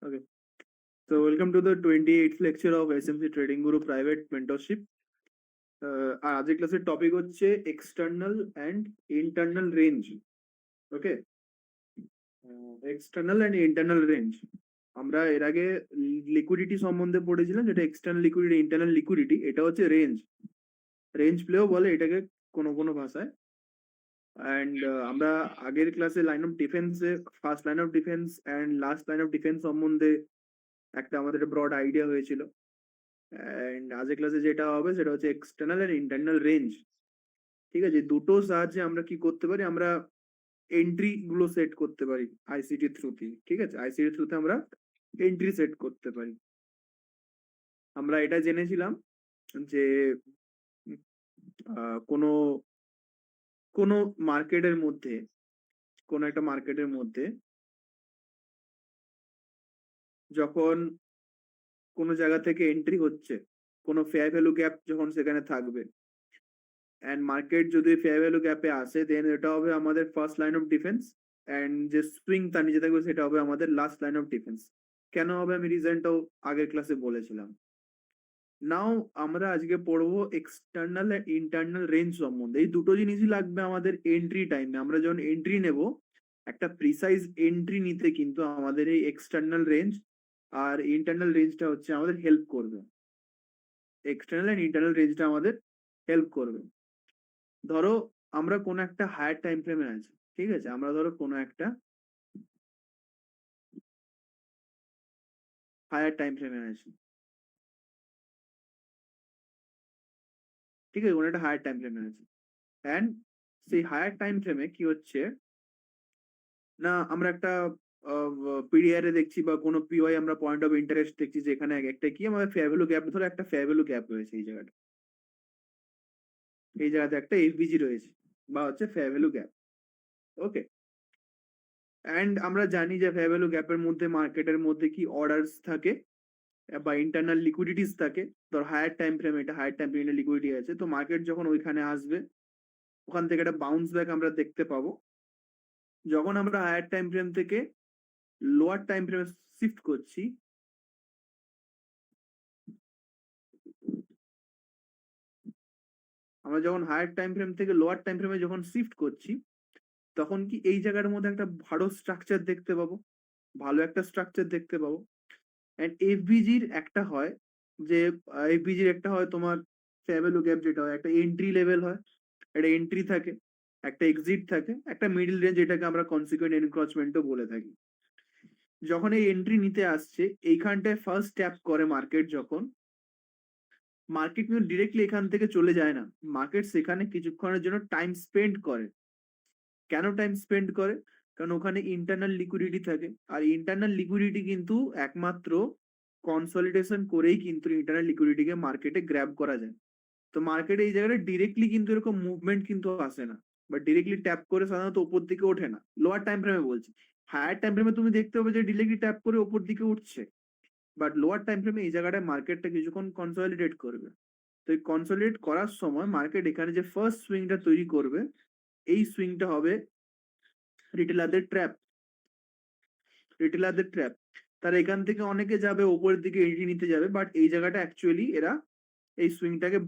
Okay. So welcome to the 28th lecture of SMC Trading Guru Private Mentorship. আর আজকের ক্লাসের topic হচ্ছে external and internal range. Okay, external and internal range. আমরা এর আগে liquidity সম্বন্ধে পড়েছিলাম, যেটা এক্সটার্নাল লিকুইডিটি, ইন্টারনাল লিকুইডিটি, এটা হচ্ছে রেঞ্জ। রেঞ্জ প্লেও বলে এটাকে কোনো কোনো ভাষায়। অ্যান্ড আমরা আগের ক্লাসে লাইন অফ ডিফেন্সে first line of defence and last line of defence সম্বন্ধে একটা আমাদের ব্রড আইডিয়া হয়েছিল। অ্যান্ড আজকের ক্লাসে যেটা হবে সেটা হচ্ছে এক্সটার্নাল এন্ড ইন্টারনাল রেঞ্জ। ঠিক আছে, দুটো সাহায্যে আমরা কি করতে পারি, আমরা এন্ট্রি গুলো সেট করতে পারি আইসিটি থ্রুতে। ঠিক আছে, আইসিটি থ্রুতে আমরা এন্ট্রি সেট করতে পারি। আমরা এটা জেনেছিলাম যে কোনো কোনো মার্কেটের মধ্যে, কোনো একটা মার্কেটের মধ্যে যখন কোনো জায়গা থেকে এন্ট্রি হচ্ছে, কোনো ফেয়ার ভ্যালু গ্যাপ যখন সেখানে থাকবে, অ্যান্ড মার্কেট যদি ফেয়ার ভ্যালু গ্যাপে আসে, দেন এটা হবে আমাদের first line of defence, and যে সুইং তার নিচে থাকবে সেটা হবে আমাদের লাস্ট লাইন অফ ডিফেন্স। কেন হবে আমি রিজনটাও আগের ক্লাসে বলেছিলাম। নাও আমরা আজকে পড়বো এক্সটার্নাল অ্যান্ড ইন্টারনাল রেঞ্জ সম্বন্ধে। এই দুটো জিনিসই লাগবে আমাদের এন্ট্রি টাইমে। আমরা যখন এন্ট্রি নেব, একটা প্রিসাইজ এন্ট্রি নিতে কিন্তু আমাদের এই এক্সটার্নাল রেঞ্জ আর ইন্টারনাল রেঞ্জটা হচ্ছে আমাদের হেল্প করবে। এক্সটার্নাল অ্যান্ড ইন্টারনাল রেঞ্জটা আমাদের হেল্প করবে। ধরো আমরা কোনো একটা হায়ার টাইম ফ্রেমে আছি, ঠিক আছে, আমরা ধরো কোনো একটা হায়ার টাইম ফ্রেমে আছি, ঠিক আছে, কোনো একটা হায়ার টাইম ফ্রেমে আছি। অ্যান্ড সেই হায়ার টাইম ফ্রেমে কি হচ্ছে না, আমরা একটা পিডিআর এ দেখছি বা কোনো পিওয়াই আমরা পয়েন্ট অফ ইন্টারেস্ট দেখছি, যেখানে একটা কি আমাদের ফেয়ার ভ্যালু গ্যাপ, ধরো একটা ফেয়ার ভ্যালু গ্যাপ রয়েছে এই জায়গাটা, এই জায়গাতে একটা এফবিজি রয়েছে বা হচ্ছে fair value gap. Okay, and আমরা জানি যে ফেয়ার ভ্যালু গ্যাপের মধ্যে মার্কেটের মধ্যে কি অর্ডারস থাকে বা ইন্টারনাল লিকুইডিটিস থাকে। ধর হায়ার টাইম ফ্রেম, এটা হায়ার টাইম ফ্রেমে লিকুইডিটি আছে, তো মার্কেট যখন ওইখানে আসবে, ওখান থেকে একটা বাউন্স ব্যাক আমরা দেখতে পাবো। যখন আমরা হায়ার টাইম ফ্রেম থেকে লোয়ার টাইম ফ্রেমে শিফট করছি, আমরা যখন হায়ার টাইম ফ্রেম থেকে লোয়ার টাইম ফ্রেমে যখন শিফট করছি, তখন কি এই জায়গার মধ্যে একটা ভালো স্ট্রাকচার দেখতে পাবো, ভালো একটা স্ট্রাকচার দেখতে পাবো। এন্ড এফবিজির একটা হয় যে এফবিজির একটা হয় তোমার ফেয়ার ভ্যালু গ্যাপ, যেটা হয় একটা এন্ট্রি লেভেল হয়, একটা এন্ট্রি থাকে, একটা এক্সিট থাকে, একটা মিডল রেঞ্জ, এটাকে আমরা কনসিকুয়েন্ট এনক্রোচমেন্টও বলে থাকি। যখন এই এন্ট্রি নিতে আসছে, এইখানটায় ফার্স্ট ট্যাপ করে মার্কেট, যখন মার্কেট কিন্তু ডিরেক্টলি এখান থেকে চলে যায় না, মার্কেট সেখানে কিছুক্ষণের জন্য টাইম স্পেন্ড করে। কেন টাইম স্পেন্ড করে? কারণ ওখানে ইন্টারনাল লিকুইডিটি থাকে, আর ইন্টারনাল লিকুইডিটি কিন্তু একমাত্র কনসলিডেশন করেই কিন্তু ইন্টারনাল লিকুইডিটিকে মার্কেটে গ্র্যাব করা যায়। তো মার্কেটে এই জায়গাটা ডিরেক্টলি কিন্তু এরকম মুভমেন্ট কিন্তু আসে না, বা ডিরেক্টলি ট্যাপ করে সাধারণত ওপর দিকে ওঠে না, লোয়ার টাইম ফ্রেমে বলছি। হায়ার টাইম ফ্রেমে তুমি দেখতে পাবে যে ডিরেক্টলি ট্যাপ করে ওপর দিকে উঠছে, বাট লোয়ার টাইম ফ্রেমে এই জায়গাটায় মার্কেটটা কিছুক্ষণ কনসলিডেট করবে। তো এই কনসলিডেট করার সময় মার্কেট এখানে যে ফার্স্ট সুইংটা তৈরি করবে, এই সুইংটা হবে রিটেলারদের ট্র্যাপ। রিটেলারদের ট্র্যাপ, তারা এখান থেকে অনেকে যাবে ওপরের দিকে এন্ট্রি নিতে যাবে, বাট এই জায়গাটা অ্যাকচুয়ালি এরা এই সুইংটাকে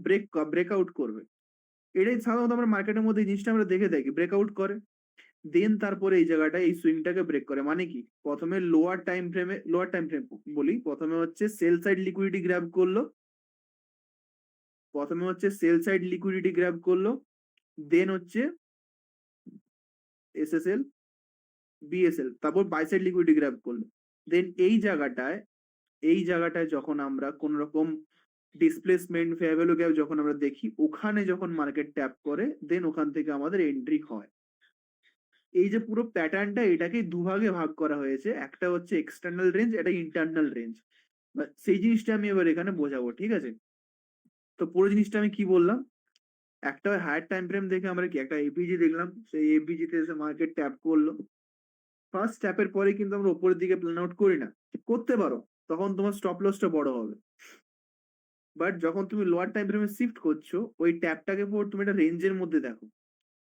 ব্রেকআউট করবে। এটাই সাধারণত আমরা মার্কেটের মধ্যে এই জিনিসটা আমরা দেখে থাকি, ব্রেকআউট করে দেন তারপরে এই জায়গাটা এই সুইংটাকে ব্রেক করে। মানে কি, প্রথমে লোয়ার টাইম ফ্রেম বলি, প্রথমে হচ্ছে সেল সাইড লিকুইডিটি গ্র্যাব করলো, প্রথমে হচ্ছে সেল সাইড লিকুইডিটি গ্র্যাব করলো, দেন হচ্ছে এসএসএল বিএসএল, তারপর বাই সাইড লিকুইডিটি গ্র্যাব করলো। দেন এই জায়গাটায় যখন আমরা কোন রকম ডিসপ্লেসমেন্ট ফেয়ার ভ্যালু গ্যাপ যখন আমরা দেখি, ওখানে যখন মার্কেট ট্যাপ করে, দেন ওখান থেকে আমাদের এন্ট্রি হয়। এই যে পুরো প্যাটার্নটা, এটাকে দুভাগে ভাগ করা হয়েছে, একটা হচ্ছে এক্সটার্নাল রেঞ্জ, এটা ইন্টারনাল রেঞ্জ। সেই জিনিসটা আমি এবার এখানে বোঝাবো, ঠিক আছে। তো পুরো জিনিসটা আমি কি বললাম, একটা হায়ার টাইম ফ্রেম দেখে আমরা কি একটা এপিজি দেখলাম, সেই এপিজি তে এসে মার্কেট ট্যাপ করলো। ফার্স্ট ট্যাপের পরে কিন্তু আমরা উপরের দিকে প্ল্যান আউট করি না, করতে পারো, তখন তোমার স্টপ লসটা বড় হবে। বাট যখন তুমি লোয়ার টাইম ফ্রেমে শিফট করছো, ওই ট্যাপটাকে পর তুমি একটা রেঞ্জের মধ্যে দেখো,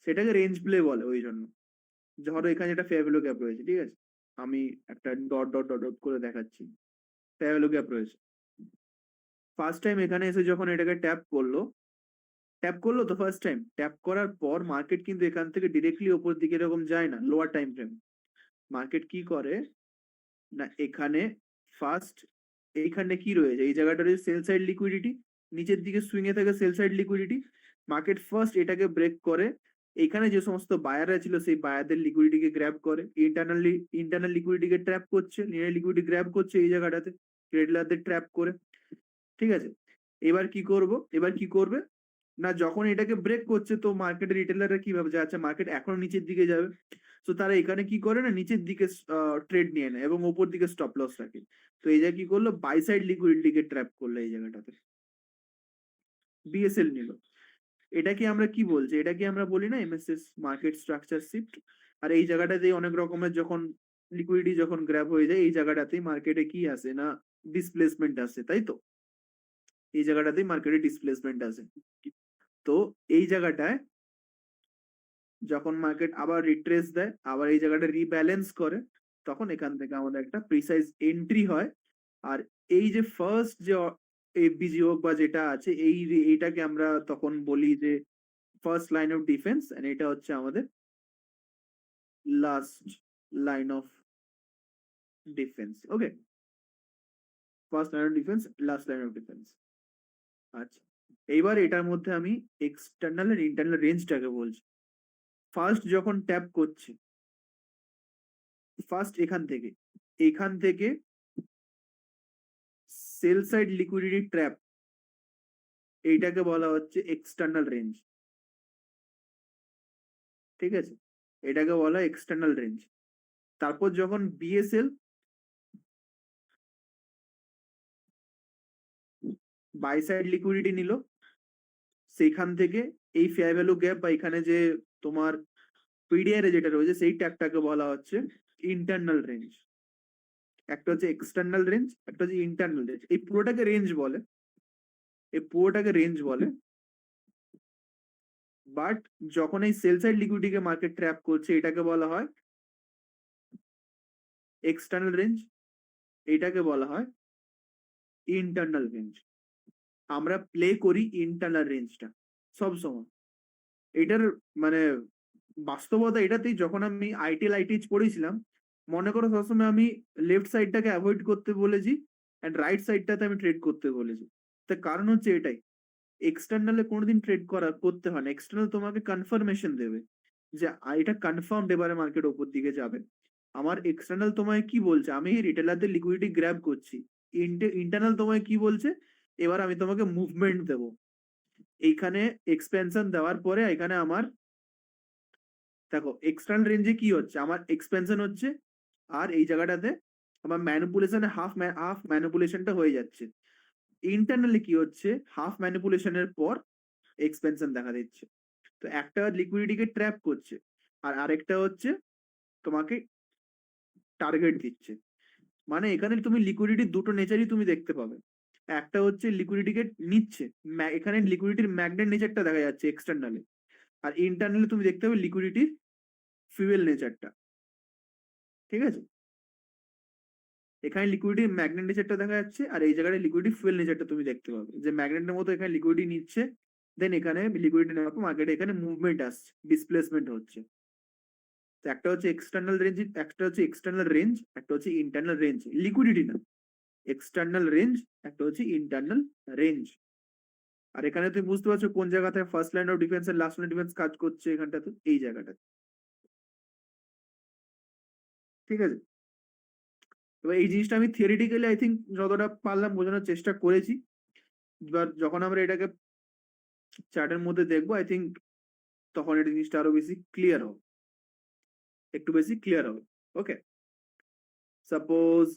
সেটাকে রেঞ্জ প্লে বলে। ওই জন্য ধরো এখানে একটা ফেয়ার ভ্যালু গ্যাপ রয়েছে, ঠিক আছে, আমি একটা ডট ডট ডট ডট করে দেখাচ্ছি। ফেয়ার ভ্যালু গ্যাপ রয়েছে। ফার্স্ট টাইম এখানে এসে যখন এটাকে ট্যাপ করলো তো ফার্স্ট টাইম ট্যাপ করার পর মার্কেট কিন্তু এখান থেকে ডিরেক্টলি ওপর দিকে এরকম যায় না লোয়ার টাইম ফ্রেম। মার্কেট কি করে না এখানে ফার্স্ট এইখানে কি রয়েছে এই জায়গাটা রয়েছে সেল সাইড লিকুইডিটি, নিচের দিকে সুইং এ থাকে sell side liquidity. Market first এটাকে ব্রেক করে এখানে যে সমস্ত বায়াররা ছিল সেই বায়ারদের লিকুইডিটিকে গ্র্যাব করে, ইন্টারনাল লিকুইডিটিকে ট্র্যাপ করছে, লিনিয়ার লিকুইডিটি গ্র্যাব করছে এই জায়গাটাতে ট্রেডলারদের ট্র্যাপ করে। ঠিক আছে, এবার কি করবে না যখন এটাকে ব্রেক করছে তো মার্কেটের রিটেলাররা কি ভাবছে আচ্ছা মার্কেট এখনো নিচের দিকে যাবে, তো তারা এখানে কি করে না নিচের দিকে ট্রেড নিয়ে নেয় এবং ওপর দিকে স্টপ লস রাখে। তো এই জায়গায় কি করলো বাই সাইড লিকুইডিটিকে ট্র্যাপ করলো এই জায়গাটাতে, বিএসএল নিল। এটাকে আমরা কি বলছি, এটাকে আমরা বলি না এমএসএস মার্কেট স্ট্রাকচার শিফট। আর এই জায়গাটাতে অনেক রকমের যখন লিকুইডিটি যখন গ্র্যাব হয়ে যায় এই জায়গাটাতেই মার্কেটে কি আসে না ডিসপ্লেসমেন্ট আসে, তাই তো এই জায়গাটাতেই মার্কেটে ডিসপ্লেসমেন্ট আসে। তো এই জায়গাটায় যখন মার্কেট আবার রিট্রেস দেয় আবার এই জায়গাটা রিব্যালেন্স করে তখন এখান থেকে আমাদের একটা প্রিসাইজ এন্ট্রি হয়। আর এই যে ফার্স্ট যে এফবিজি হোক বা যেটা আছে এইটাকে আমরা তখন বলি যে first line of defence, and এটা হচ্ছে আমাদের last line of defence. Okay, first line of defence, last line of defence. আচ্ছা, এইবার এটার মধ্যে আমি এক্সটার্নাল আর ইন্টারনাল রেঞ্জটাকে বলছি। ফার্স্ট যখন ট্যাপ করছে ফার্স্ট এখান থেকে সেল সাইড লিকুইডিটি ট্র্যাপ এইটাকে বলা হচ্ছে এক্সটার্নাল রেঞ্জ। ঠিক আছে, এটাকে বলা হয় এক্সটার্নাল রেঞ্জ। তারপর যখন বিএসএল বাই সাইড লিকুইডিটি নিল সেখান থেকে এই ফেয়ার ভ্যালু গ্যাপ বা এখানে যে তোমার পিডিআর যেটা রয়েছে সেই ট্যাগটাকে বলা হচ্ছে ইন্টারনাল রেঞ্জ। একটা হচ্ছে এক্সটার্নাল রেঞ্জ, একটা হচ্ছে ইন্টারনাল রেঞ্জ। এই পুরোটাকে রেঞ্জ বলে বাট যখন এই সেল সাইড লিকুইডিটিকে মার্কেট ট্র্যাপ করছে এটাকে বলা হয় এক্সটার্নাল রেঞ্জ, এটাকে বলা হয় ইন্টারনাল রেঞ্জ। আমরা প্লে করি ইন্টারনাল রেঞ্জটা সব সময়। এটার মানে বাস্তবতা এটাতেই যখন আমি আইটিএল পড়েছিলাম মনে করো সবসময় আমি লেফট সাইডটাকে অ্যাভয়েড করতে বলেছি এন্ড রাইট সাইডটাতে আমি ট্রেড করতে বলেছি। তার কারণ হচ্ছে এটাই, এক্সটার্নালে কোনোদিন ট্রেড করতে হয় না, এক্সটার্নাল তোমাকে কনফার্মেশন দেবে যে এটা কনফার্মড এবারে মার্কেট ওপর দিকে যাবে। আমার এক্সটার্নাল তোমায় কি বলছে আমি রিটেলারদের লিকুইডিটি গ্র্যাব করছি, ইন্টারনাল তোমায় কি বলছে এবার আমি তোমাকে মুভমেন্ট দেব। এইখানে এক্সপেনশন দেওয়ার পরে এখানে আমার দেখো এক্সটার্নাল রেঞ্জে কি হচ্ছে আমার এক্সপেনশন হচ্ছে আর এই জায়গাটাতে আমার ম্যানিপুলেশনে হাফ ম্যানিপুলেশনটা হয়ে যাচ্ছে। ইন্টারনালি কি হচ্ছে হাফ ম্যানিপুলেশনের পর এক্সপেনশন দেখা দিচ্ছে। তো একটা লিকুইডিটিকে ট্র্যাপ করছে আর আরেকটা হচ্ছে তোমাকে টার্গেট দিচ্ছে। মানে এখানে তুমি লিকুইডিটির দুটো নেচারই তুমি দেখতে পাবে। একটা হচ্ছে লিকুইডিটিকে নিচ্ছে, এখানে লিকুইডিটির ম্যাগনেট নেচারটা দেখা যাচ্ছে এক্সটার্নালি, আর ইন্টারনালি তুমি দেখতে পাবে লিকুইডিটির ফিউয়েল নেচারটা। ঠিক আছে, এখানে লিকুইডিটির ম্যাগনেট নেচারটা দেখা যাচ্ছে আর এই জায়গায় লিকুইডিটি ফুয়েল নেচারটা তুমি দেখতে পাবে যে ম্যাগনেটের মতো এখানে লিকুইডিটি নিচ্ছে, দেন এখানে লিকুইডিটি নেওয়ার পর মার্কেটে এখানে মুভমেন্ট আসছে, ডিসপ্লেসমেন্ট হচ্ছে। তো একটা হচ্ছে এক্সটার্নাল রেঞ্জ, একটা হচ্ছে এক্সটার্নাল রেঞ্জ, একটা হচ্ছে ইন্টারনাল রেঞ্জ, লিকুইডিটি না এক্সটার্নাল রেঞ্জ, একটা হচ্ছে ইন্টারনাল রেঞ্জ। আর এখানে তুমি বুঝতে পারছো কোন জায়গাতে ফার্স্ট লাইন অফ ডিফেন্স আর লাস্ট লাইন অফ ডিফেন্স কাজ করছে এখানটাতে এই জায়গাটা। ঠিক আছে, এবার এই জিনিসটা আমি থিওরিটিক্যালি আই থিঙ্ক যতটা পারলাম বোঝানোর চেষ্টা করেছি। এবার যখন আমরা এটাকে চার্টের মধ্যে দেখবো আই থিঙ্ক তখন এই জিনিসটা আরো বেশি ক্লিয়ার হবে, একটু বেশি ক্লিয়ার হবে। ওকে, সাপোজ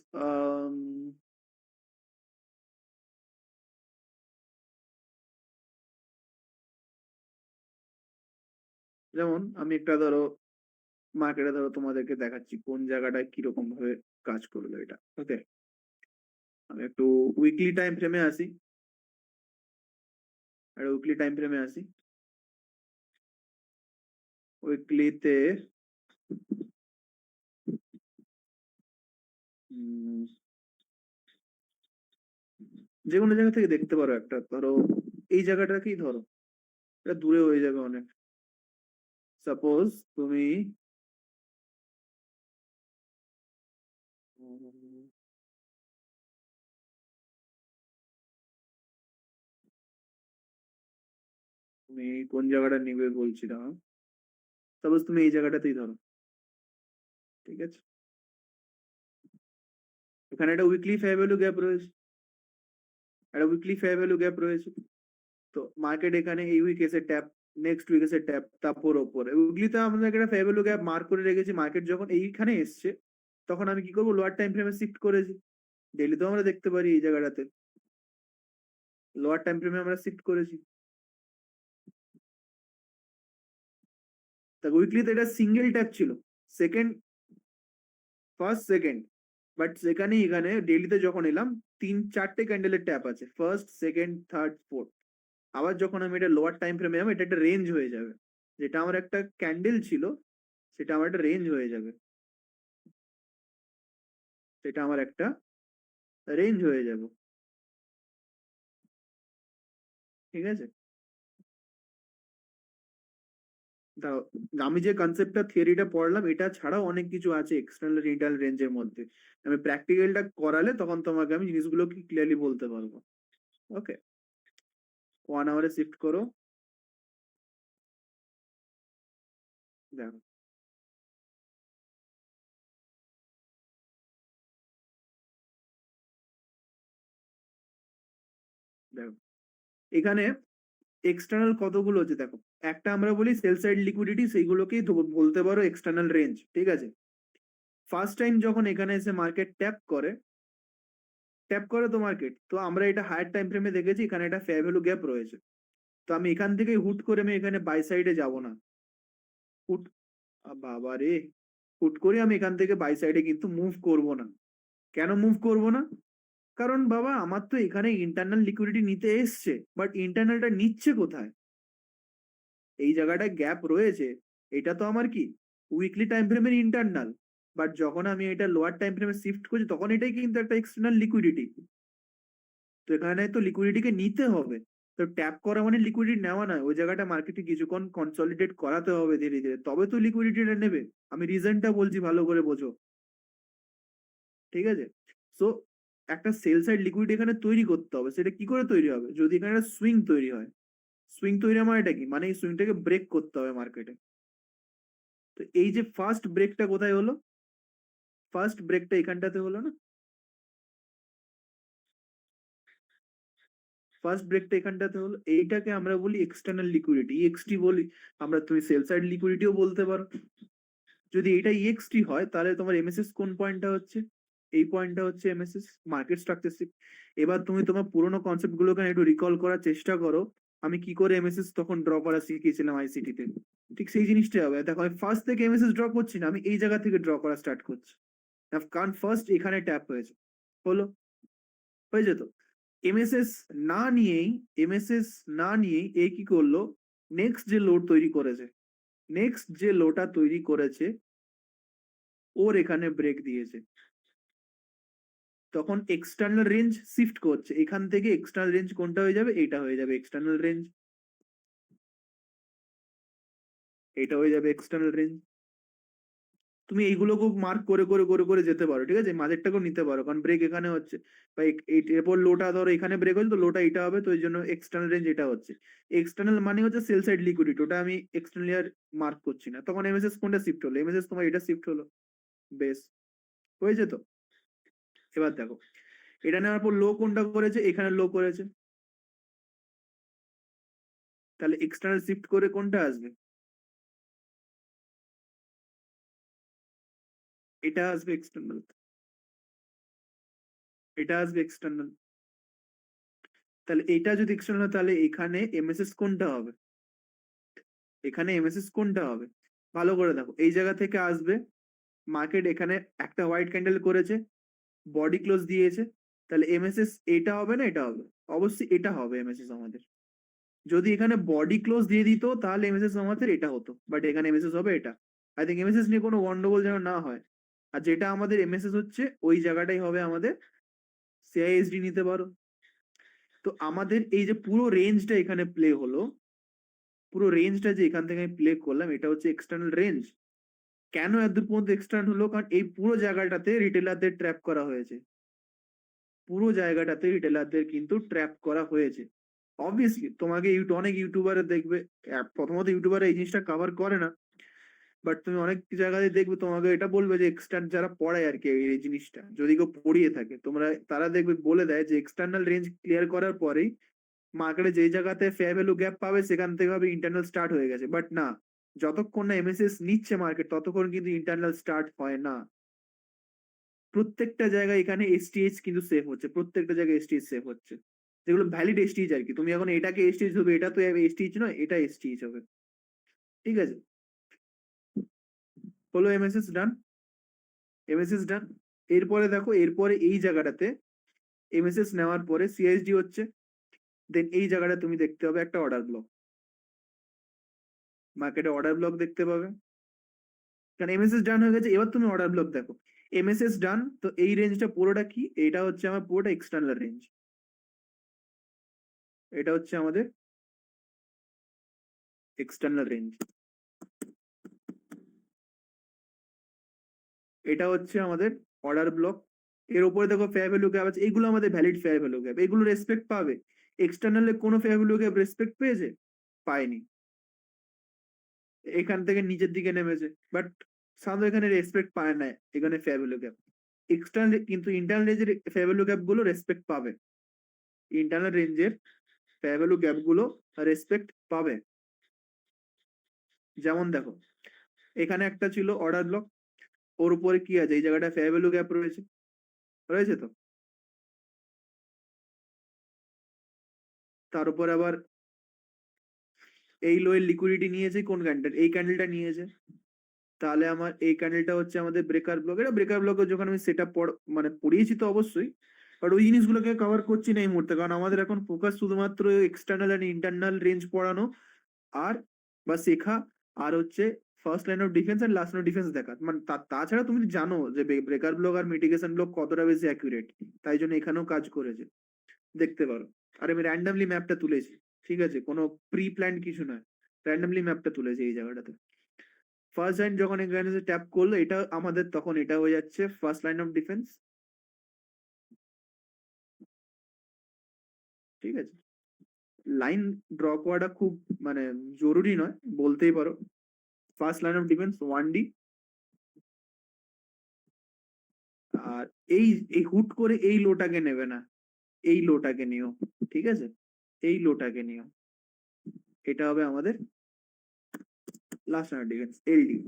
যেমন আমি একটা ধরো মার্কেটে ধরো তোমাদেরকে দেখাচ্ছি কোন জায়গাটায় কিরকম ভাবে কাজ করলো এটা। ওকে, আমি একটু উইকলি টাইম ফ্রেমে আসি, উইকলিতে উম, যে কোনো জায়গা থেকে দেখতে পারো একটা, ধরো এই জায়গাটাকেই ধরো, এটা দূরে হয়ে যাবে অনেক। সাপোজ তুমি উম, তুমি কোন জায়গাটা নিবে বলছিলাম, সাপোজ তুমি এই জায়গাটাতেই ধরো, ঠিক আছে? এখানে একটা উইকলি ফেয়ার ভ্যালু গ্যাপ রয়েছে, একটা উইকলি ফেয়ার ভ্যালু গ্যাপ রয়েছে। তো মার্কেট এখানে এই উইক এসে ট্যাপ, নেক্সট উইক এসে ট্যাপ, তারপর ওপরে উইকলিতে আমাদের একটা ফেয়ার ভ্যালু গ্যাপ মার্ক করে রেখেছি। মার্কেট যখন এইখানে এসছে তখন আমি কি করবো, লোয়ার টাইম ফ্রেমে শিফট করেছি। ডেলি তো আমরা দেখতে পারি এই জায়গাটাতে লোয়ার টাইম ফ্রেমে আমরা শিফট করেছি। তা উইকলিতে এটা সিঙ্গেল ট্যাপ ছিল, সেকেন্ড, ফার্স্ট সেকেন্ড, বাট সেখানে এখানে ডেলিতে যখন এলাম তিন চারটে ক্যান্ডেলের ট্যাপ আছে, ফার্স্ট সেকেন্ড থার্ড ফোর্থ। আবার যখন আমি এটা লোয়ার টাইম ফ্রেমে যাবো, এটা একটা রেঞ্জ হয়ে যাবে, যেটা আমার একটা ক্যান্ডেল ছিল সেটা আমার একটা রেঞ্জ হয়ে যাবে, সেটা আমার একটা রেঞ্জ হয়ে যাবে, ঠিক আছে? দাও, আমি যে কনসেপ্টটা থিওরিটা পড়লাম এটা ছাড়াও অনেক কিছু আছে এক্সটার্নাল ইন্টারনাল রেঞ্জের মধ্যে। আমি প্র্যাকটিক্যালটা করালে তখন তোমাকে আমি জিনিসগুলো কি ক্লিয়ারলি বলতে পারবো। ওকে, 1 আওয়ারে শিফট করো। দেখো, দেখো এখানে এক্সটার্নাল কতগুলো হচ্ছে দেখো। একটা আমরা বলি সেল সাইড লিকুইডিটি, সেইগুলোকেই বলতে পারো এক্সটার্নাল রেঞ্জ, ঠিক আছে? ফার্স্ট টাইম যখন এখানে এসে মার্কেট ট্যাপ করে, ট্যাপ করে তো মার্কেট, তো আমরা এটা হায়ার টাইম ফ্রেমে দেখেছি এখানে একটা ফেয়ার ভ্যালু গ্যাপ রয়েছে। তো আমি এখান থেকে হুট করে আমি এখানে বাই সাইডে যাব না, হুট, বাবা রে, হুট করে আমি এখান থেকে বাই সাইডে কিন্তু মুভ করব না। কেন মুভ করব না? কারণ বাবা আমার তো এখানে ইন্টারনাল লিকুইডিটি নিতে এসছে, বাট ইন্টারনালটা নিচ্ছে কোথায়? এই জায়গাটায় গ্যাপ রয়েছে, এটা তো আমার কি উইকলি টাইম ফ্রেমের ইন্টারনাল, বাট যখন আমি এটা লোয়ার টাইম ফ্রেমে শিফট করছি তখন এটাই কিন্তু একটা এক্সটার্নাল লিকুইডিটি। তো এখানে তো লিকুইডিটিকে নিতে হবে, তো ট্যাপ করা মানে লিকুইডিটি নেওয়া নয়, ওই জায়গাটা মার্কেটে কিছুক্ষণ কনসলিডেট করাতে হবে ধীরে ধীরে, তবে তো লিকুইডিটিটা নেবে। আমি রিজনটা বলছি, ভালো করে বোঝো, ঠিক আছে? সো একটা সেল সাইড লিকুইডিটি এখানে তৈরি করতে হবে, সেটা কি করে তৈরি হবে? যদি এখানে একটা সুইং তৈরি হয়, সুইং তৈরি মানে এটা কি, মানে এই সুইংটাকে ব্রেক করতে হবে মার্কেটে। তো এই যে ফার্স্ট ব্রেকটা কোথায় হলো, ফার্স্ট ব্রেকটা এখানটাতে হলো না, ফার্স্ট ব্রেকটা এখানটাতে হলো, এইটাকে আমরা বলি এক্সটার্নাল লিকুইডিটি, ইএক্সটি বলি আমরা, তুমি সেল সাইড লিকুইডিটিও বলতে পারো। যদি এটা ইএক্সটি হয় তাহলে তোমার এমএসএস কোন পয়েন্টটা হচ্ছে, এই পয়েন্টটা হচ্ছে এমএসএস, মার্কেট স্ট্রাকচারশিপ। এবার তুমি তোমার পুরোনো কনসেপ্ট গুলোকে একটু রিকল করার চেষ্টা করো, আমি কি করে এমএসএস তখন ড্র করা শিখিয়েছিলাম আইসিটি তে। ঠিক সেই জিনিসটাই হবে। দেখো আমি ফার্স্ট থেকে এমএসএস ড্র করছি না, আমি এই জায়গা থেকে ড্র করা স্টার্ট করছি, কারণ ফার্স্ট এখানে ট্যাপ হয়েছে, হলো, হয়ে যেত। এমএসএস না নিয়েই, এমএসএস না নিয়েই এ কি করলো, নেক্সট যে লোড তৈরি করেছে, নেক্সট যে লোটা তৈরি করেছে ওর এখানে ব্রেক দিয়েছে, তখন এক্সটার্নাল রেঞ্জ শিফট করছে, এখান থেকে এক্সটার্নাল রেঞ্জ কোনটা হয়ে যাবে, এটা হয়ে যাবে এক্সটার্নাল রেঞ্জ, এটা হয়ে যাবে এক্সটার্নাল রেঞ্জ। তুমি এইগুলোকে মার্ক করে করে করে করে যেতে পারো, ঠিক আছে? মাঝেরটাকেও নিতে পারো, কারণ ব্রেক এখানে হচ্ছে, বা এরপর লোটা ধরো এখানে ব্রেক হচ্ছে, তো লোটা এটা হবে, তো এই জন্য এক্সটার্নাল রেঞ্জ এটা হচ্ছে। এক্সটার্নাল মানে হচ্ছে সেল সাইড লিকুইডিটি, ওটা আমি এক্সটার্নাল ইয়ার মার্ক করছি না। তখন এমএসএস কোনটা শিফট হলো, এমএসএস তোমার এটা শিফট হলো, বেশ, হয়েছে তো। এবার দেখো, এটা নেওয়ার পর লো কোনটা করেছে, এখানে লো করেছে, তাহলে এক্সটার্নাল শিফট করে কোনটা আসবে, এটা আসবে এক্সটার্নাল, এটা আসবে এক্সটার্নাল। তাহলে এটা যদি এক্সটার্নাল হয় তাহলে এখানে এমএসএস কোনটা হবে, এখানে এমএসএস কোনটা হবে? ভালো করে দেখো, এই জায়গা থেকে আসবে, মার্কেট এখানে একটা হোয়াইট ক্যান্ডেল করেছে, বডি ক্লোজ দিয়েছে, তাহলে এমএসএস এটা হবে না এটা হবে? অবশ্যই এটা হবে এমএসএস আমাদের। যদি এখানে বডি ক্লোজ দিয়ে দিত তাহলে এমএসএস আমাদের এটা হতো, বাট এখানে এমএসএস হবে এটা। আই থিঙ্ক এমএসএস নিয়ে কোনো গন্ডগোল যেন না হয়। আর যেটা আমাদের এমএসএস হচ্ছে ওই জায়গাটাই হবে আমাদের সিআইএসডি নিতে পারো। তো আমাদের এই যে পুরো রেঞ্জটা এখানে প্লে হলো, পুরো রেঞ্জটা যে এখান থেকে আমি প্লে করলাম এটা হচ্ছে এক্সটার্নাল রেঞ্জ। কেন এত পর্যন্ত এক্সটার্নাল হলো? কারণ এই পুরো জায়গাটাতে রিটেলারদের ট্র্যাপ করা হয়েছে, পুরো জায়গাটাতে রিটেলারদের কিন্তু ট্র্যাপ করা হয়েছে। অবভিয়াসলি তোমাকে অনেক ইউটিউবারে দেখবে, প্রথমত ইউটিউবার এই জিনিসটা কভার করে না, বাট তুমি অনেক জায়গায় দেখবে তোমাকে এটা বলবে যে এক্সটার্ন যারা পড়ায় আর কি এই জিনিসটা যদি কেউ পড়িয়ে থাকে তোমরা, তারা দেখবে বলে দেয় যে এক্সটার্নাল রেঞ্জ ক্লিয়ার করার পরেই মার্কেটে যেই জায়গাতে ফেয়ার ভ্যালু গ্যাপ পাবে সেখান থেকে হবে ইন্টারনাল স্টার্ট হয়ে গেছে। বাট না, যতক্ষণ না এমএসএস নিচ্ছে মার্কেট ততক্ষণ কিন্তু ইন্টারনাল স্টার্ট হয় না। প্রত্যেকটা জায়গায় এখানে এসটিএইচ কিন্তু সেভ হচ্ছে, প্রত্যেকটা জায়গায় এসটিএইচ সেভ হচ্ছে, যেগুলো ভ্যালিড এসটিএইচ আর কি। তুমি এখন এটাকে এসটিএইচ হবে, এটা তো এসটিএইচ নয়, এটা এসটিএইচ হবে। ঠিক আছে, হলো এমএসএস ডান, এমএসএস ডান। এরপরে দেখো, এরপরে এই জায়গাটাতে এমএসএস নেওয়ার পরে সিএসডি হচ্ছে, দেন এই জায়গাটা তুমি দেখতে পাবে একটা অর্ডার ব্লক, মার্কেটে অর্ডার ব্লক দেখতে পাবে, কারণ এমএসএস ডান হয়ে গেছে। এবার তুমি অর্ডার ব্লক দেখো, এমএসএস ডান, তো এই রেঞ্জটা পুরোটা কি, এটা হচ্ছে আমার পুরোটা এক্সটার্নাল রেঞ্জ, এটা হচ্ছে আমাদের এক্সটার্নাল রেঞ্জ, এটা হচ্ছে আমাদের অর্ডার ব্লক। এর উপরে দেখো ফেয়ার ভ্যালু গ্যাপ আছে, এগুলো আমাদের ভ্যালিড ফেয়ার ভ্যালু গ্যাপ, এগুলো রেসপেক্ট পাবে। এক্সটার্নালে কোনো ফেয়ার ভ্যালু গ্যাপ রেসপেক্ট পেয়েছে? পায়নি, এখান থেকে নিচের দিকে নেমেছে, বাট সাধারণত এখানে রেসপেক্ট পায় না, এখানে ফেয়ার ভ্যালু গ্যাপ। এক্সটার্নাল কিন্তু ইন্টারনাল রেঞ্জের ফেয়ার ভ্যালু গ্যাপ গুলো রেসপেক্ট পাবে, ইন্টারনাল রেঞ্জের ফেয়ার ভ্যালু গ্যাপ গুলো রেসপেক্ট পাবে। যেমন দেখো, এখানে একটা ছিল অর্ডার ব্লক, ওর উপরে কি আছে, এই জায়গাটা ফেয়ার ভ্যালু গ্যাপ রয়েছে, রয়েছে তো, তার উপর আবার এই লোয়ের লিকুইডিটি নিয়েছে কোন ক্যান্ডেল, এই ক্যান্ডেলটা নিয়েছে, তাহলে আমার এই ক্যান্ডেলটা হচ্ছে আমাদের ব্রেকার ব্লক। এটা ব্রেকার ব্লকে যখন আমি সেট আপ মানে পড়িয়েছি তো অবশ্যই, বাট ওই জিনিসগুলোকে কভার করছি না এই মুহূর্তে, কারণ আমাদের এখন ফোকাস শুধুমাত্র এক্সটার্নাল এন্ড ইন্টারনাল রেঞ্জ পড়ানো আর বা শেখা, আর হচ্ছে ফার্স্ট লাইন অফ ডিফেন্স আর লাস্ট লাইন অফ ডিফেন্স দেখা। মানে তাছাড়া তুমি জানো যে ব্রেকার ব্লক আর মিটিগেশন ব্লক কতটা বেশি অ্যাকুরেট, তাই জন্য এখানেও কাজ করেছে, দেখতে পারো। আর আমি র্যান্ডামলি ম্যাপটা তুলেছি, ঠিক আছে, কোনো প্রি প্ল্যান কিছু নয়, র্যান্ডামলি ম্যাপটা তুলেছি এই জায়গাটাতে। ফার্স্ট লাইন যখন এখানে ট্যাপ করলো, এটা আমাদের তখন এটা হয়ে যাচ্ছে ফার্স্ট লাইন অফ ডিফেন্স, ঠিক আছে। লাইন ড্র করাটা খুব মানে জরুরি নয় বলতেই পারো। First line of defence 1D, আর এই এই হুট করে এই লোটাকে নেবে না, এই লোটাকে নিও, ঠিক আছে, এই লোটাকে নিও, এটা হবে আমাদের লাস্ট লাইন অফ ডিফেন্স এলডি,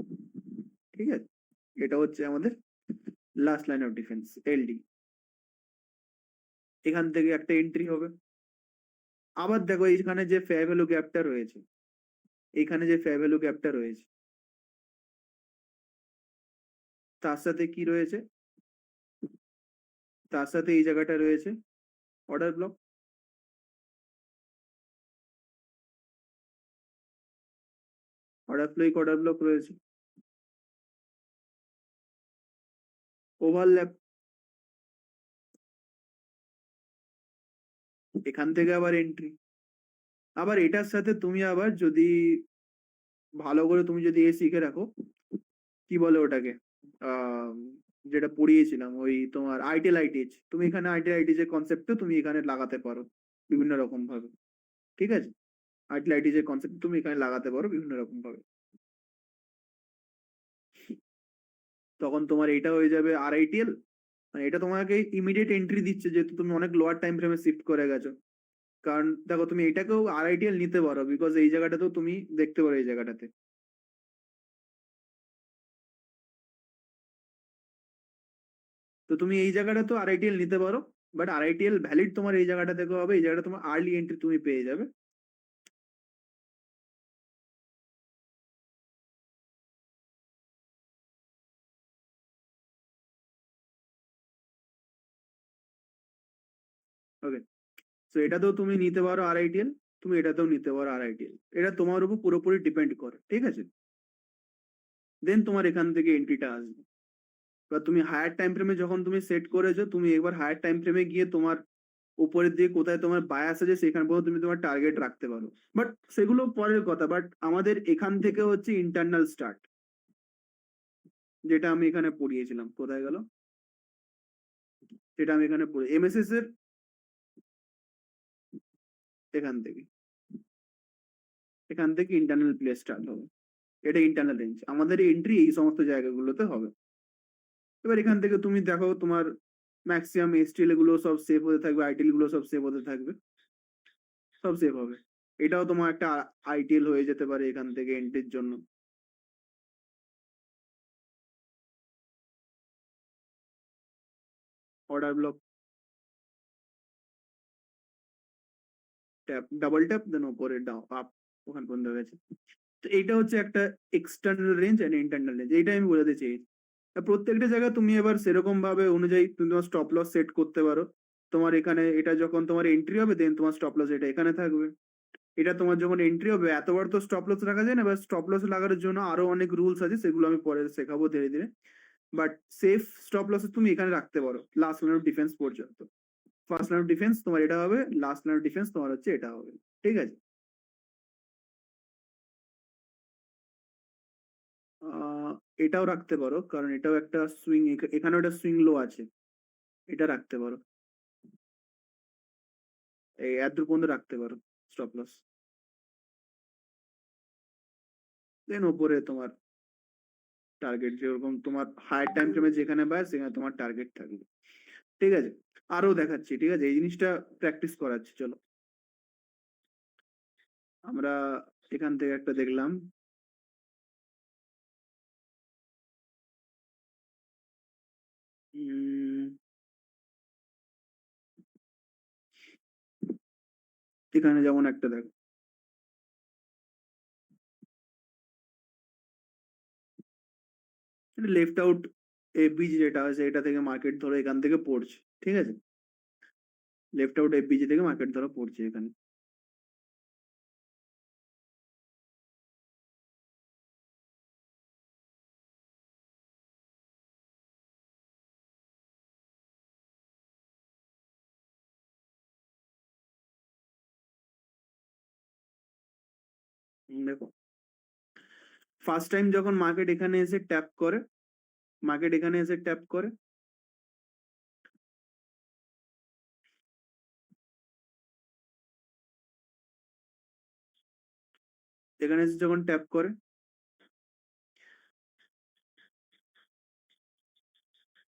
ঠিক আছে, এটা হচ্ছে আমাদের লাস্ট লাইন অফ ডিফেন্স এলডি। এখান থেকে একটা এন্ট্রি হবে। আবার দেখো এইখানে যে ফেয়ার ভ্যালু গ্যাপটা রয়েছে, এখানে যে ফেয়ার ভ্যালু গ্যাপটা রয়েছে তার সাথে কি রয়েছে, তার সাথে এই জায়গাটা রয়েছে অর্ডার ব্লক, অর্ডার ব্লক রয়েছে, ওভারল্যাপ, এখান থেকে আবার এন্ট্রি। আবার এটার সাথে তুমি আবার যদি ভালো করে তুমি যদি এ শিখে রাখো, কি বলে ওটাকে, আহ যেটা পড়িয়েছিলাম ওই তোমার আইটেল আইটিএইচ, তুমি এখানে আইটেল আইটিএইচ এর কনসেপ্টও তুমি এখানে লাগাতে পারো বিভিন্ন রকম ভাবে, ঠিক আছে, আইটেল আইটিএইচ এর কনসেপ্ট তুমি এখানে লাগাতে পারো বিভিন্ন রকম ভাবে। তখন তোমার এটা হয়ে যাবে আরআইটিএল, মানে এটা তোমাকে ইমিডিয়েট এন্ট্রি দিচ্ছে যেহেতু তুমি অনেক লোয়ার টাইম ফ্রেমে শিফট করে গেছো। কারণ দেখো তুমি এটাকেও আরআইটিএল নিতে পারো, বিকজ এই জায়গাটাতেও তুমি দেখতে পারো এই জায়গাটাতে, তো তুমি এই জায়গাটা তো আরআইটিএল নিতে পারো, বাট আরআইটিএল ভ্যালিড তোমার এই জায়গাটা থেকে হবে, এই জায়গাটা তোমার আর্লি এন্ট্রি তুমি পেয়ে যাবে। ওকে, তো এটাতেও তুমি নিতে পারো আরআইটিএল, তুমি এটাতেও নিতে পারো আরআইটিএল, এটা তোমার উপর পুরোপুরি ডিপেন্ড করে, ঠিক আছে। দেন তোমার এখান থেকে এন্ট্রিটা আসবে। এবার তুমি হায়ার টাইম ফ্রেমে যখন তুমি সেট করেছো, তুমি একবার হায়ার টাইম ফ্রেমে গিয়ে তোমার উপরের দিকে কোথায় তোমার বায়াস আছে সেখান পর্যন্ত তুমি তোমার টার্গেট রাখতে পারো। বাট সেগুলো পরের কথা, বাট আমাদের এখান থেকে হচ্ছে ইন্টারনাল স্টার্ট, যেটা আমি এখানে পড়িয়েছিলাম, কোথায় গেল, যেটা আমি এখানে পড়ে এমএসএস এর এখান থেকে, এখান থেকে ইন্টারনাল প্লে স্টার্ট হবে। এটা ইন্টারনাল রেঞ্জ, আমাদের এন্ট্রি এই সমস্ত জায়গাগুলোতে হবে। এবার এখান থেকে তুমি দেখো তোমার ম্যাক্সিমাম এসটিএল গুলো সব সেভ হতে থাকবে, আইটিএল গুলো সব সেভ হতে থাকবে, সব সেভ হবে। এটাও তোমার একটা আইটিএল হয়ে যেতে পারে এখান থেকে এন্ট্রির জন্য। Order block, tap, double tap, then উপরে ডাউন আপ, ওখান পর্যন্ত গেছে। তো এইটা হচ্ছে একটা external range and internal range, এইটা আমি বোঝাতে চেয়েছি। প্রত্যেকটা জায়গায় তুমি এবার সেরকম ভাবে অনুযায়ী তুমি তোমার স্টপ লস সেট করতে পারো। তোমার এখানে এটা যখন তোমার এন্ট্রি হবে, দেন তোমার স্টপ লস এটা এখানে থাকবে। এটা তোমার যখন এন্ট্রি হবে, এতবার তো স্টপ লস রাখা যায় না, এবার স্টপ লস লাগানোর জন্য আরো অনেক রুলস আছে, সেগুলো আমি পরে শেখাবো ধীরে ধীরে। বাট সেফ স্টপ লস তুমি এখানে রাখতে পারো লাস্ট লাইন অফ ডিফেন্স পর্যন্ত। ফার্স্ট লাইন অফ ডিফেন্স তোমার এটা হবে, লাস্ট লাইন অফ ডিফেন্স তোমার হচ্ছে এটা হবে। ঠিক আছে। আহ এটাও রাখতে পারো, কারণ এটাও একটা সুইং, এখানেও একটা সুইং লো আছে, এটা রাখতে পারো, এই এত দূর পর্যন্ত রাখতে পারো স্টপ লস। দেন ওপরে তোমার টার্গেট, যেরকম তোমার হায়ার টাইম ফ্রেমে যেখানে বায় সেখানে তোমার টার্গেট থাকবে। ঠিক আছে, আরো দেখাচ্ছি, ঠিক আছে, এই জিনিসটা প্র্যাকটিস করাচ্ছি, চলো। আমরা এখান থেকে একটা দেখলাম, এখানে যেমন একটা দেখো, লেফট আউট এফবিজি যেটা আছে, এটা থেকে মার্কেট ধরো এখান থেকে পড়ছে। ঠিক আছে, লেফট আউট এফবিজি থেকে মার্কেট ধরো পড়ছে এখানে। দেখো, ফার্স্ট টাইম যখন মার্কেট এখানে এসে ট্যাপ করে, মার্কেট এখানে এসে ট্যাপ করে, এখানে এসে যখন ট্যাপ করে,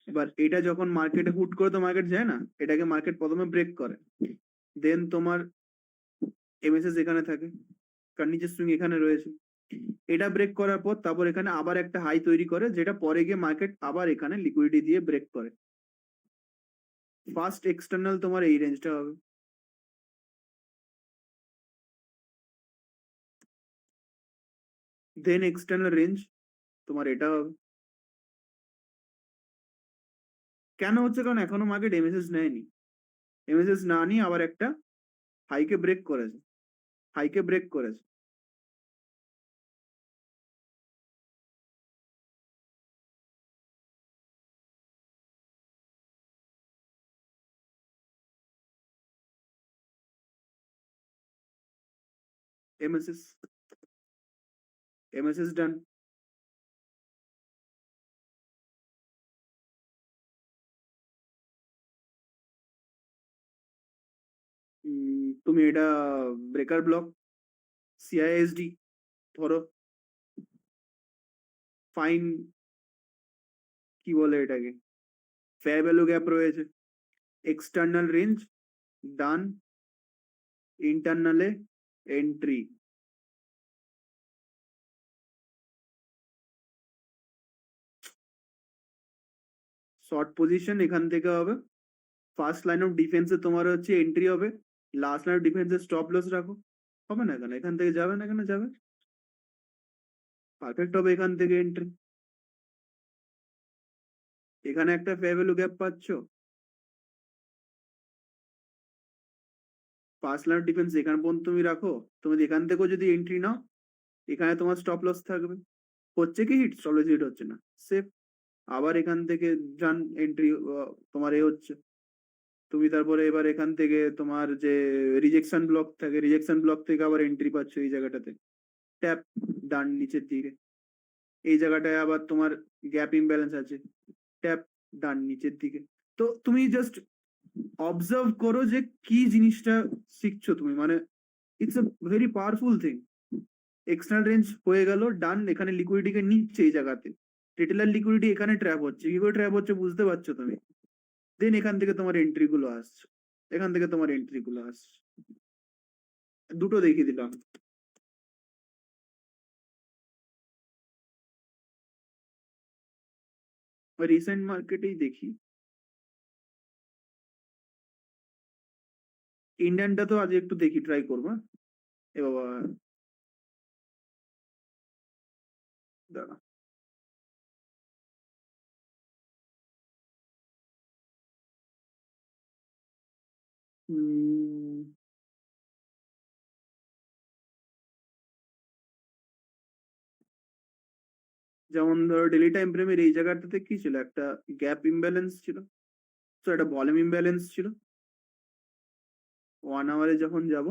এবার এটা যখন মার্কেটে হুট করে তো মার্কেট যায় না, এটাকে মার্কেট প্রথমে ব্রেক করে, দেন তোমার এমএসএস এখানে থাকে, কারণ নিচের সুইং এখানে রয়েছে। এটা ব্রেক করার পর তারপর এখানে আবার একটা হাই তৈরি করে, যেটা পরে গিয়ে মার্কেট আবার এখানে লিকুইডিটি দিয়ে ব্রেক করে। ফার্স্ট এক্সটার্নাল তোমার এই রেঞ্জটা হবে, দেন এক্সটার্নাল রেঞ্জ তোমার এটা হবে। কেন হচ্ছে, কারণ এখনো মার্কেট এমএসএস নেয়নি, এমএসএস না নিয়ে আবার একটা হাইকে ব্রেক করেছে, হাইকে ব্রেক করেছে। এমএসএস, এমএসএস ডান। তুমি এটা ব্রেকার ব্লক, সিআইএসডি ধরো, ফাইন, কি বলে এটাকে, ফেয়ার ভ্যালু গ্যাপ রয়েছে, এক্সটার্নাল রেঞ্জ ডান, ইন্টারনালে এন্ট্রি। শর্ট পজিশন এখান থেকে হবে, ফার্স্ট লাইন অফ ডিফেন্সে তোমার হচ্ছে এন্ট্রি হবে, লাস্ট লাইন অফ ডিফেন্সে স্টপ লস রাখো। হবে না কেন, এখান থেকে যাবে না কেন, যাবে, পারফেক্ট হবে এখান থেকে এন্ট্রি। এখানে একটা ফেয়ার ভ্যালু গ্যাপ পাচ্ছ, ফার্স্ট লাইন অফ ডিফেন্স এখান পর্যন্ত তুমি রাখো, তুমি এখান থেকেও যদি এন্ট্রি নাও, এখানে তোমার স্টপ লস থাকবে। হচ্ছে কি হিট, স্টপ লস হিট হচ্ছে না, সেফ। আবার এখান থেকে যান এন্ট্রি, তোমার এ হচ্ছে, তুমি তারপরে এবার এখান থেকে তোমার যে রিজেকশন ব্লক থাকে, রিজেকশন ব্লক থেকে আবার এন্ট্রি পাচ্ছ এই জায়গাটাতে, ট্যাপ, ডান নিচের দিকে। এই জায়গাটায় আবার তোমার গ্যাপ ইমব্যালেন্স আছে, ট্যাপ, ডান নিচের দিকে। তো তুমি জাস্ট অবজার্ভ করো যে কি জিনিসটা শিখছো তুমি, মানে it's a very powerful thing. External range হয়ে গেল, ডান, এখানে লিকুইডিটিকে নিচ্ছে এই জায়গাতে, রিটেলার লিকুইডিটি এখানে ট্র্যাপ হচ্ছে, কি করে ট্র্যাপ হচ্ছে বুঝতে পারছো তুমি? দেন এখান থেকে তোমার এন্ট্রি গুলো আসছে, এখান থেকে তোমার এন্ট্রি গুলো আসছে, দুটো দেখিয়ে দিলাম। রিসেন্ট মার্কেটেই দেখি, ইন্ডিয়ানটা তো আজ একটু দেখি, ট্রাই করবো। এ বাবা, দাঁড়া। উম, যেমন ধরো ডেলি টাইম ফ্রেমের এই জায়গাটাতে কি ছিল, একটা গ্যাপ ইমব্যালেন্স ছিল, তো একটা ভলিউম ইমব্যালেন্স ছিল। 1 আওয়ারে যখন যাব,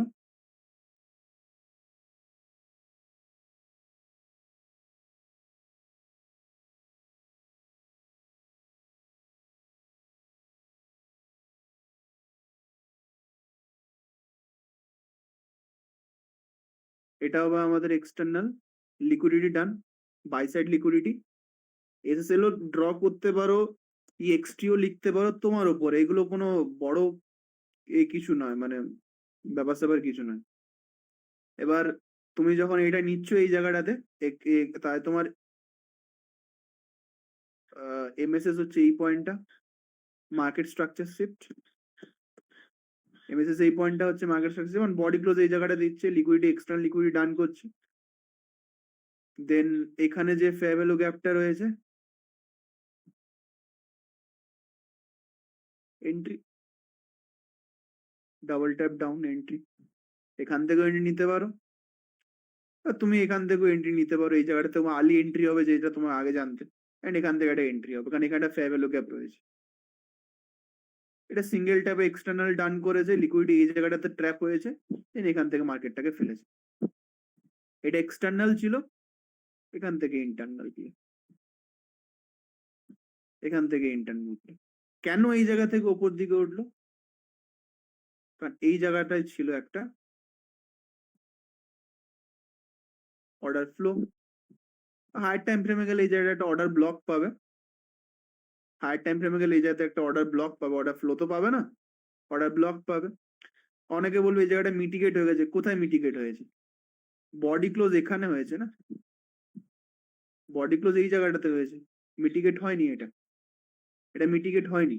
এটাও বা আমাদের external liquidity done, buy side liquidity, SSL ও ড্র করতে পারো, ইএক্সটিও লিখতে পারো, তোমার উপর, এগুলো কোনো বড় কিছু নয়, মানে ব্যাপার স্যাপার কিছু নয়। এবার তুমি যখন এটা নিচ্ছ এই জায়গাটাতে, তাই তোমার এমএসএস হচ্ছে এই পয়েন্টটা, মার্কেট স্ট্রাকচার শিফট। এমএসএস এই পয়েন্টটা হচ্ছে মার্কেট স্ট্রাকচার, যেমন বডি ক্লোজ এই জায়গাটা দিচ্ছে, লিকুইডিটি, এক্সটার্নাল লিকুইডিটি ডান করছে। দেন এখানে যে ফেয়ার ভ্যালু গ্যাপটা রয়েছে, entry, double tap down, entry, এখান থেকেও এন্ট্রি নিতে পারো। আর তুমি এখান থেকেও এন্ট্রি নিতে পারো, এই জায়গাটা তোমার আর্লি এন্ট্রি হবে, যেটা তোমার আগে জানতে। এন্ড এখান থেকে একটা এন্ট্রি হবে, কারণ এখানে একটা ফেয়ার ভ্যালু গ্যাপ রয়েছে। এটা সিঙ্গেল ট্যাপে এক্সটার্নাল ডান করেছে, লিকুইডিটি এই জায়গাটাতে ট্র্যাপ হয়েছে, দেন এখান থেকে মার্কেটটাকে ফেলেছে। এটা এক্সটার্নাল ছিল, এখান থেকে ইন্টারনাল দিয়ে, এখান থেকে ইন্টারনাল। কেন এই জায়গা থেকে ওপর দিকে উঠলো? কারণ এই জায়গাটায় ছিল একটা অর্ডার ফ্লো। হায়ার টাইম ফ্রেমে গেলে এই জায়গাটা একটা অর্ডার ব্লক পাবে, হায়ার টাইম ফ্রেমে গেলে এই জায়গাতে একটা অর্ডার ব্লক পাবে, অর্ডার ফ্লো তো পাবে না, অর্ডার ব্লক পাবে। অনেকে বলবে এই জায়গাটা মিটিগেট হয়ে গেছে, কোথায় মিটিগেট হয়েছে? বডি ক্লোজ এখানে হয়েছে না, বডি ক্লোজ এই জায়গাটাতে হয়েছে, মিটিগেট হয়নি এটা, এটা মিটিগেট হয়নি।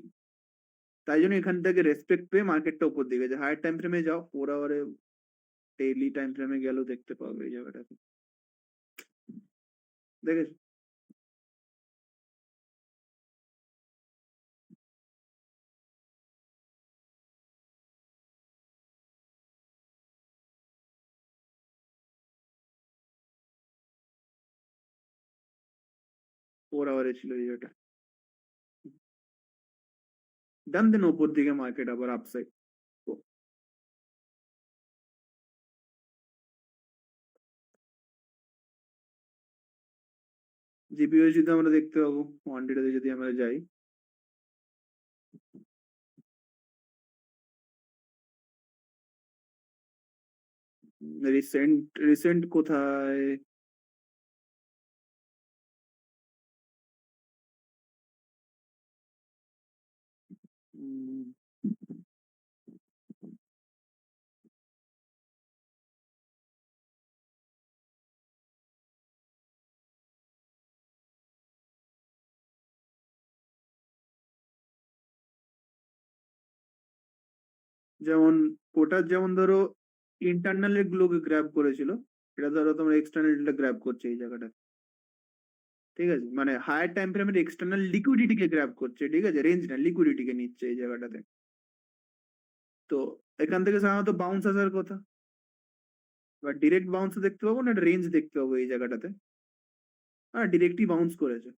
তাই জন্য এখান থেকে রেসপেক্ট পেয়ে মার্কেটটা উপর দিকে গেছে। হায়ার টাইম ফ্রেমে যাও, 4 আওয়ারে, ডেইলি টাইম ফ্রেমে গেলেও দেখতে পাবে এই জায়গাটাতে, দেখেছো? 4 আওয়ারে ছিল এই জায়গাটা, ডান, দেন ওপর দিকে মার্কেট আবার আপসাইড। জিপিও যদি আমরা দেখতে পাবো, 100 যদি আমরা যাই, রিসেন্ট, রিসেন্ট কোথায়? উম, যেমন কোটার, যেমন ধরো ইন্টারনাল গুলোকে গ্র্যাব করেছিল, এটা ধরো তোমার এক্সটার্নাল গ্র্যাব করছে এই জায়গাটা, ঠিক আছে, মানে হায়ার টাইম ফ্রেমের এক্সটার্নাল লিকুইডিটিকে গ্র্যাব করছে, ঠিক আছে, রেঞ্জ না, লিকুইডিটিকে নিচ্ছে এই জায়গাটাতে। তো এখান থেকে সাধারণত বাউন্স আসার কথা, বা ডিরেক্ট বাউন্স দেখতে পাবো না, রেঞ্জ দেখতে পাবো এই জায়গাটাতে। হ্যাঁ, ডিরেক্টই বাউন্স করেছে,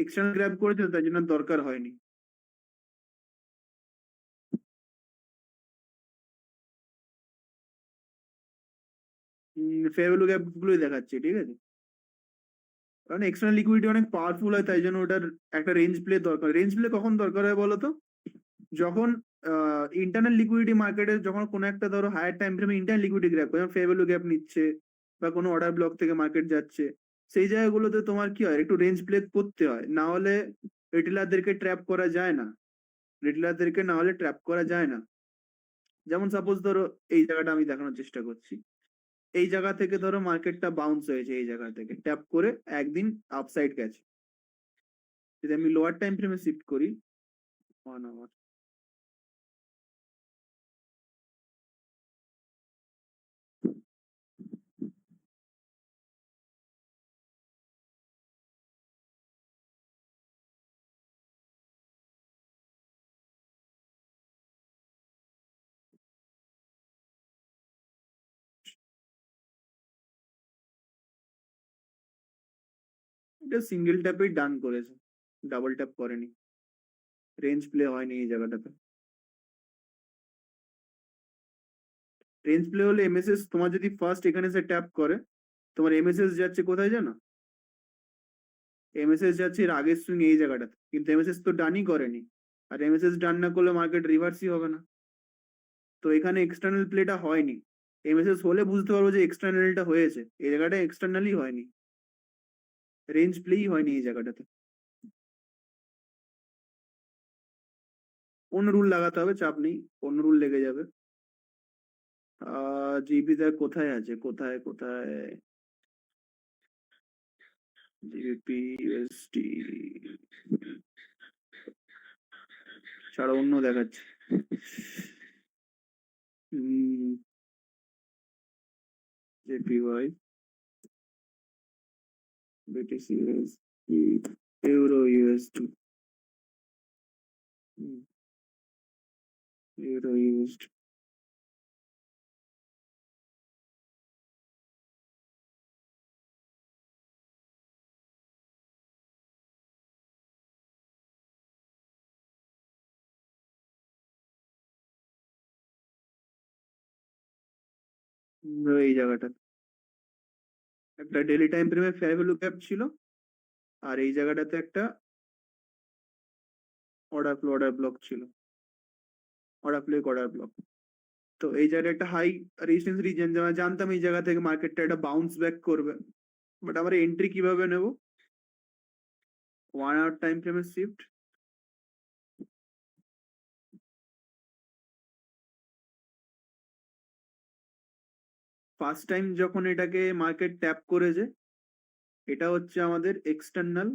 এক্সটার্নাল গ্র্যাব করেছে তাই জন্য দরকার হয়নি। ফেয়ার ভ্যালু গ্যাপ গুলোই দেখাচ্ছে, ঠিক আছে? কারণ এক্সটার্নাল লিকুইডিটি অনেক পাওয়ারফুল হয়, তাই জন্য ওটার একটা রেঞ্জ প্লে দরকার। রেঞ্জ প্লে কখন দরকার হয় বলতো? যখন ইন্টারনাল লিকুইডিটি মার্কেটে যখন কোনো একটা ধরো হায়ার টাইম ফ্রেমে ইন্টারনাল লিকুইডিটি গ্যাপ, যেমন ফেয়ার ভ্যালু গ্যাপ নিচ্ছে বা কোনো অর্ডার ব্লক থেকে মার্কেট যাচ্ছে, সেই জায়গাগুলোতে তোমার কি হয়, একটু রেঞ্জ প্লে করতে হয়, না হলে রিটেলারদেরকে ট্র্যাপ করা যায় না। রিটেলারদেরকে না হলে ট্র্যাপ করা যায় না। যেমন সাপোজ ধরো এই জায়গাটা আমি দেখানোর চেষ্টা করছি। এই জায়গা থেকে ধরো মার্কেটটা বাউন্স হয়েছে, এই জায়গা থেকে ট্যাপ করে একদিন আপসাইড গেছে। যদি আমি লোয়ার টাইম ফ্রেমে শিফট করি, 1 আওয়ার, এটা সিঙ্গেল ট্যাপেই ডান করেছে, ডাবল ট্যাপ করেনি। রেঞ্জ প্লে হয়নি এই জায়গাটাতে। রেঞ্জ প্লে হলে এমএসএস তোমার যদি ফার্স্ট এখানে সে ট্যাপ করে, তোমার এমএসএস যাচ্ছে কোথায় জানো? এমএসএস যাচ্ছে এর আগের সুইং এই জায়গাটাতে, কিন্তু এমএসএস তো ডানই করেনি। আর এমএসএস ডান না করলে মার্কেট রিভার্সই হবে না। তো এখানে এক্সটার্নাল প্লেটা হয়নি। এমএসএস হলে বুঝতে পারবো যে এক্সটার্নালটা হয়েছে, এই জায়গাটা এক্সটার্নালি হয়নি, রেঞ্জ প্লেই হয়নি এই জায়গাটাতে। অন্য রুল লাগাতে হবে, চাপ নেই, অন্য রুল লেগে যাবে। জিবি দেখ কোথায় আছে, কোথায় কোথায়, জিবি ইউএসডি ছাড়া অন্য দেখাচ্ছে। JPY, BTC USD, euro USD, euro USD. এই জায়গাটা একটা ডেলি টাইম ফ্রেমে ফেয়ার ভ্যালু গ্যাপ ছিল, আর এই জায়গাটাতে একটা অর্ডার ব্লক ছিল, অর্ডার ব্লক। তো এই জায়গাটা একটা হাই রেজিস্ট্যান্স রিজন, যেমন জানতাম এই জায়গা থেকে মার্কেটটা একটা বাউন্স ব্যাক করবে, বাট আমরা এন্ট্রি কিভাবে নেব? 1 আওয়ার টাইম ফ্রেমে শিফট, ফার্স্ট টাইম যখন এটাকে মার্কেট ট্যাপ করেছে, এটা হচ্ছে আমাদের এক্সটার্নাল,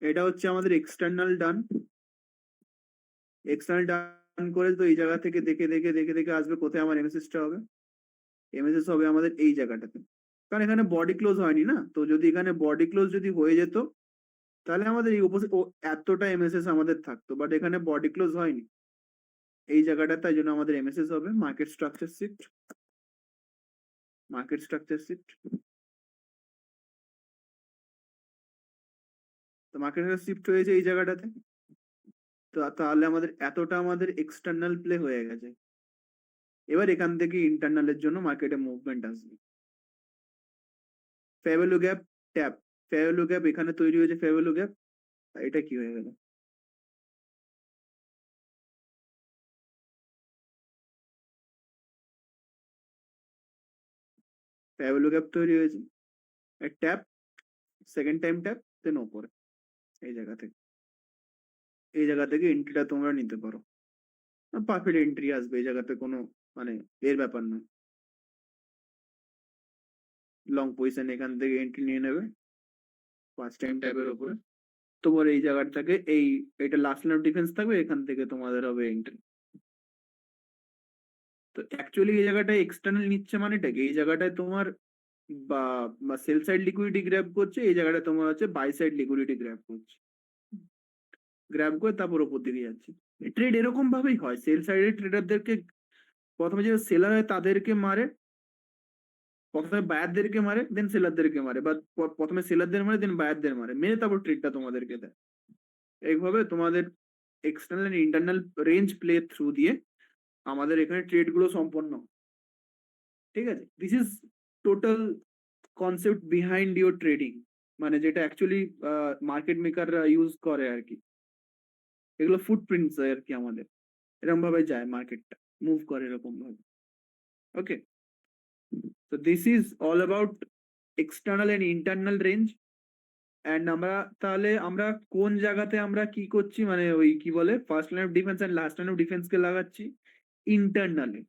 এটা হচ্ছে আমাদের এক্সটার্নাল ডান। এক্সটার্নাল ডান করে তো এই জায়গা থেকে দেখে দেখে দেখে দেখে আসবে কোথায় আমার এমএসএসটা হবে। এমএসএস হবে আমাদের এই জায়গাটাতে, কারণ এখানে বডি ক্লোজ হয়নি না। তো যদি এখানে বডি ক্লোজ যদি হয়ে যেত, তাহলে আমাদের এই অপোজিট এতটা এমএসএস আমাদের থাকতো, বাট এখানে বডি ক্লোজ হয়নি এই জায়গাটা, তাই জন্য আমাদের এমএসএস হবে। Market structure shift, market structure shift. তো মার্কেট শিফট হয়েছে এই জায়গাটাতে, তো তাহলে আমাদের এতটা আমাদের এক্সটার্নাল প্লে হয়ে গেছে। এবার এখান থেকে ইন্টারনালের জন্য মার্কেটে মুভমেন্ট আসবে। Fair value gap tap, fair value gap এখানে তৈরি হয়েছে, ফেয়ার ভ্যালু গ্যাপ, এটা কি হয়ে গেল? ফেয়ার ভ্যালু গ্যাপ তৈরি হয়েছে, ট্যাপ, সেকেন্ড টাইম ট্যাপ, দেন ওপরে এই জায়গা থেকে, এই জায়গা থেকে এন্ট্রিটা তোমরা নিতে পারো। পারফেক্ট এন্ট্রি আসবে এই জায়গাতে, কোনো মানে এর ব্যাপার না। লং পজিশন এখান থেকে এন্ট্রি নিয়ে নেবে ফার্স্ট টাইম ট্যাবের উপরে। তোমার এই জায়গাটাকে এই, এটা লাস্ট লাইন অফ ডিফেন্স থাকবে, এখান থেকে তোমাদের হবে এন্ট্রি। তো অ্যাকচুয়ালি এই জায়গাটায় এক্সটার্নাল নিচ্ছে মানেটা কি, এই জায়গাটায় তোমার বা সেল সাইড লিকুইডিটি গ্র্যাব করছে, এই জায়গাটা তোমার হচ্ছে বাই সাইড লিকুইডিটি গ্র্যাব করছে, গ্র্যাব করে তারপর ওপর দিকে যাচ্ছে। ট্রেড এরকম ভাবেই হয়, সেল সাইডের ট্রেডারদেরকে প্রথমে যে সেলার হয় তাদেরকে মারে, প্রথমে বায়ারদেরকে মারে, দেন সেলারদেরকে মারে, বা প্রথমে সেলারদের মারে, দেন বায়ারদের মারে, মেরে তারপর ট্রেডটা তোমাদেরকে দেয়। এইভাবে তোমাদের external internal range play through দিয়ে আমাদের এখানে ট্রেড গুলো সম্পন্ন হয়। ঠিক আছে, this is total concept behind your trading, মানে যেটা অ্যাকচুয়ালি মার্কেট মেকাররা ইউজ করে আর কি। এগুলো ফুটপ্রিন্টস আর কি আমাদের, এরকম ভাবে যায় মার্কেটটা, মুভ করে এরকম ভাবে। ওকে, তো this is all about external and internal range. And আমরা তাহলে আমরা কোন জায়গাতে আমরা কি করছি, মানে ওই কি বলে first line of defence and last line of defence কে লাগাচ্ছি ইন্টারনালে,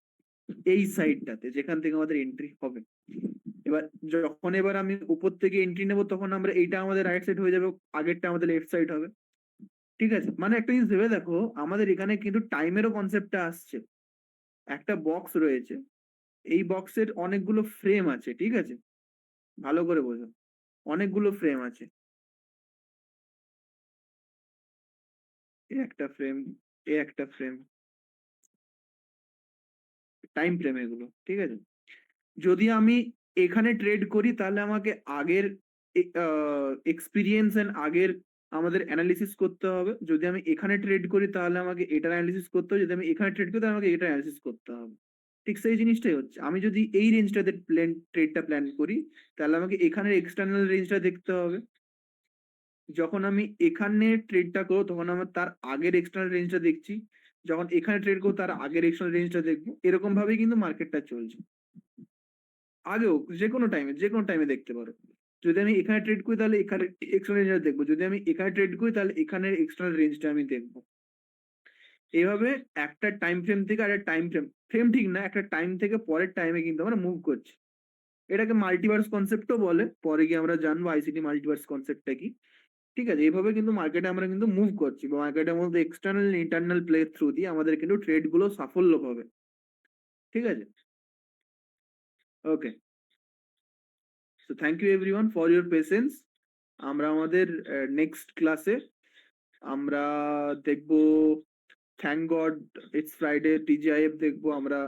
এই সাইডটাতে যেখান থেকে আমাদের এন্ট্রি হবে। এবার যখন এবার আমি উপর থেকে এন্ট্রি নেবো তখন আমরা এইটা আমাদের রাইট সাইড হয়ে যাবে, আগেরটা আমাদের লেফট সাইড হবে। ঠিক আছে, মানে একটা জিনিস ভেবে দেখো, আমাদের এখানে কিন্তু টাইমেরও কনসেপ্টটা আসছে। একটা বক্স রয়েছে, এই বক্সের অনেকগুলো ফ্রেম আছে, ঠিক আছে, ভালো করে বোঝো, অনেকগুলো ফ্রেম আছে, এ একটা ফ্রেম, এ একটা ফ্রেম, টাইম ফ্রেম এগুলো, ঠিক আছে। যদি আমি এখানে ট্রেড করি তাহলে আমাকে আগের এক্সপিরিয়েন্স এন্ড আগের আমাদের অ্যানালিসিস করতে হবে। যদি আমি এখানে ট্রেড করি তাহলে আমাকে এটার অ্যানালিসিস করতে হবে, যদি আমি এখানে ট্রেড করি তাহলে আমাকে এটা অ্যানালিসিস করতে হবে। ঠিক সেই জিনিসটাই হচ্ছে, আমি যদি এই রেঞ্জটাতে ট্রেডটা প্ল্যান করি তাহলে আমাকে এখানের এক্সটার্নাল রেঞ্জটা দেখতে হবে। যখন আমি এখানে ট্রেডটা করবো তখন আমার তার আগের এক্সটার্নাল রেঞ্জটা দেখছি, যখন এখানে ট্রেড করবো তার আগের এক্সটার্নাল রেঞ্জটা দেখবো, এরকম ভাবেই কিন্তু মার্কেটটা চলছে। আগেও যে কোনো টাইমে দেখতে পারো। যদি আমি এখানে ট্রেড করি তাহলে এখানে এক্সটার্নাল রেঞ্জটা দেখবো, যদি আমি এখানে ট্রেড করি তাহলে এখানের এক্সটার্নাল রেঞ্জটা আমি দেখবো। এইভাবে একটা টাইম ফ্রেম থেকে আর একটা টাইম ফ্রেম, ফ্রেম ঠিক না, একটা টাইম থেকে পরের টাইমে কিন্তু আমরা মুভ করছি। এটাকে মাল্টিভার্স কনসেপ্টও বলে, পরে গিয়ে আমরা জানবো আইসিটি মাল্টিভার্স কনসেপ্টটা কি। ঠিক আছে, এইভাবে কিন্তু মার্কেটে আমরা কিন্তু মুভ করছি, বা মার্কেটের মধ্যে এক্সটার্নাল ইন্টারনাল প্লে থ্রু দিয়ে আমাদের কিন্তু ট্রেড গুলো সাফল্য পাবে। ঠিক আছে, okay, so thank you everyone for your patience. আমরা আমাদের নেক্সট ক্লাসে আমরা দেখবো, thank god it's Friday, TGIF দেখবো আমরা।